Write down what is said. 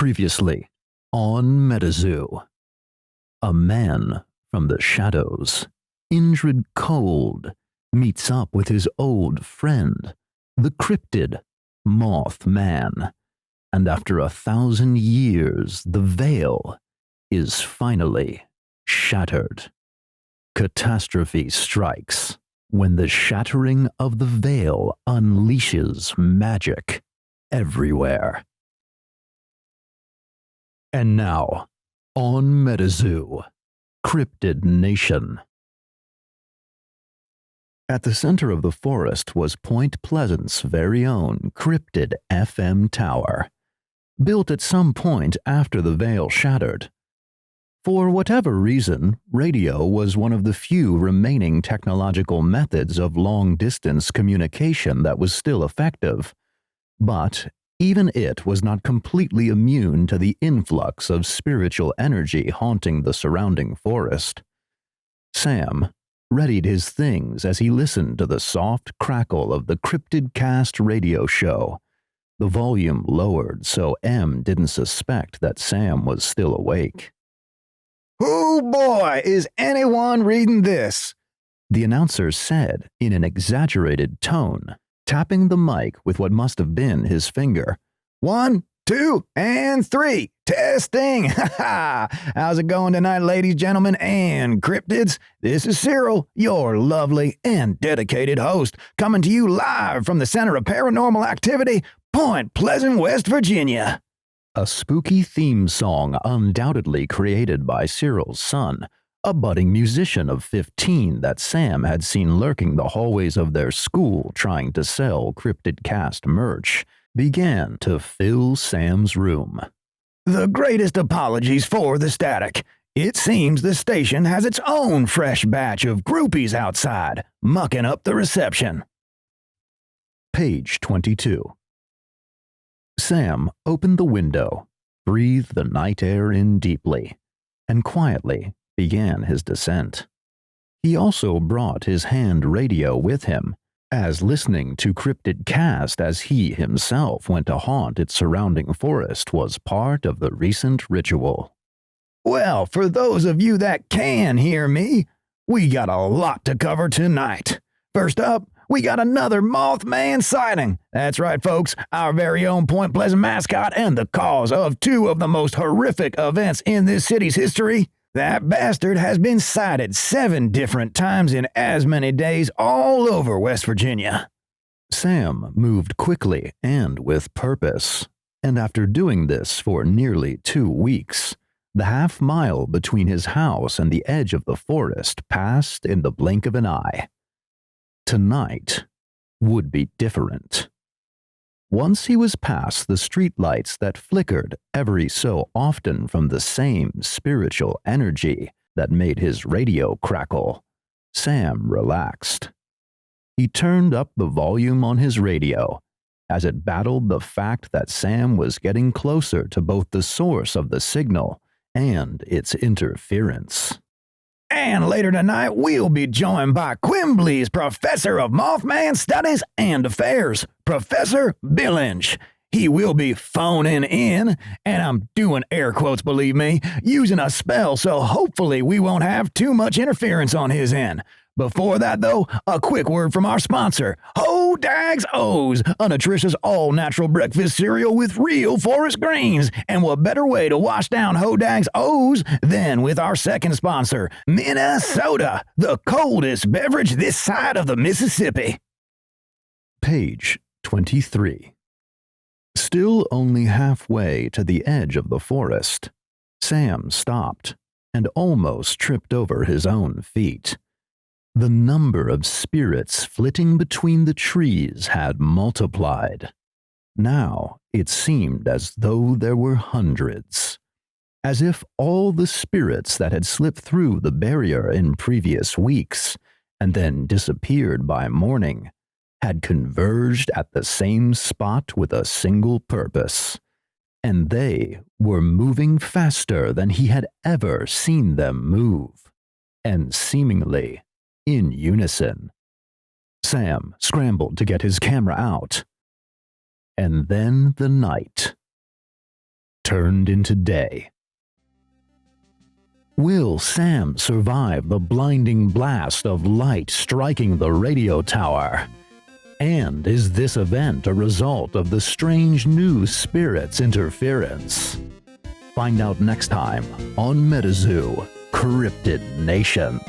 Previously on MetaZoo. A man from the shadows, injured cold, meets up with his old friend, the cryptid Mothman, and after 1,000 years, the veil is finally shattered. Catastrophe strikes when the shattering of the veil unleashes magic everywhere. And now, on MetaZoo, Cryptid Nation. At the center of the forest was Point Pleasant's very own Cryptid FM tower, built at some point after the veil shattered. For whatever reason, radio was one of the few remaining technological methods of long-distance communication that was still effective. But even it was not completely immune to the influx of spiritual energy haunting the surrounding forest. Sam readied his things as he listened to the soft crackle of the Cryptid Cast radio show, the volume lowered so M didn't suspect that Sam was still awake. "Oh boy, is anyone reading this?" the announcer said in an exaggerated tone, tapping the mic with what must have been his finger. 1, 2, and 3. Testing. How's it going tonight, ladies, gentlemen, and cryptids? This is Cyril, your lovely and dedicated host, coming to you live from the center of paranormal activity, Point Pleasant, West Virginia. A spooky theme song undoubtedly created by Cyril's son, a budding musician of 15 that Sam had seen lurking the hallways of their school trying to sell Cryptid Cast merch, began to fill Sam's room. The greatest apologies for the static. It seems the station has its own fresh batch of groupies outside, mucking up the reception. Page 22. Sam opened the window, breathed the night air in deeply, and quietly began his descent. He also brought his hand radio with him, as listening to Cryptid Cast as he himself went to haunt its surrounding forest was part of the recent ritual. Well, for those of you that can hear me, we got a lot to cover tonight. First up, we got another Mothman sighting. That's right, folks, our very own Point Pleasant mascot and the cause of 2 of the most horrific events in this city's history. That bastard has been sighted 7 different times in as many days all over West Virginia. Sam moved quickly and with purpose, and after doing this for nearly 2 weeks, the half-mile between his house and the edge of the forest passed in the blink of an eye. Tonight would be different. Once he was past the streetlights that flickered every so often from the same spiritual energy that made his radio crackle, Sam relaxed. He turned up the volume on his radio as it battled the fact that Sam was getting closer to both the source of the signal and its interference. And later tonight, we'll be joined by Quimblee's Professor of Mothman Studies and Affairs, Professor Billinge. He will be phoning in, and I'm doing air quotes, believe me, using a spell, so hopefully we won't have too much interference on his end. Before that, though, a quick word from our sponsor, Hodag's O's, a nutritious all-natural breakfast cereal with real forest greens. And what better way to wash down Hodag's O's than with our second sponsor, Minnesota, the coldest beverage this side of the Mississippi. Page 23. Still only halfway to the edge of the forest, Sam stopped and almost tripped over his own feet. The number of spirits flitting between the trees had multiplied. Now it seemed as though there were hundreds, as if all the spirits that had slipped through the barrier in previous weeks and then disappeared by morning had converged at the same spot with a single purpose, and they were moving faster than he had ever seen them move, and seemingly in unison. Sam scrambled to get his camera out. And then the night turned into day. Will Sam survive the blinding blast of light striking the radio tower? And is this event a result of the strange new spirit's interference? Find out next time on MetaZoo, Cryptid Nation.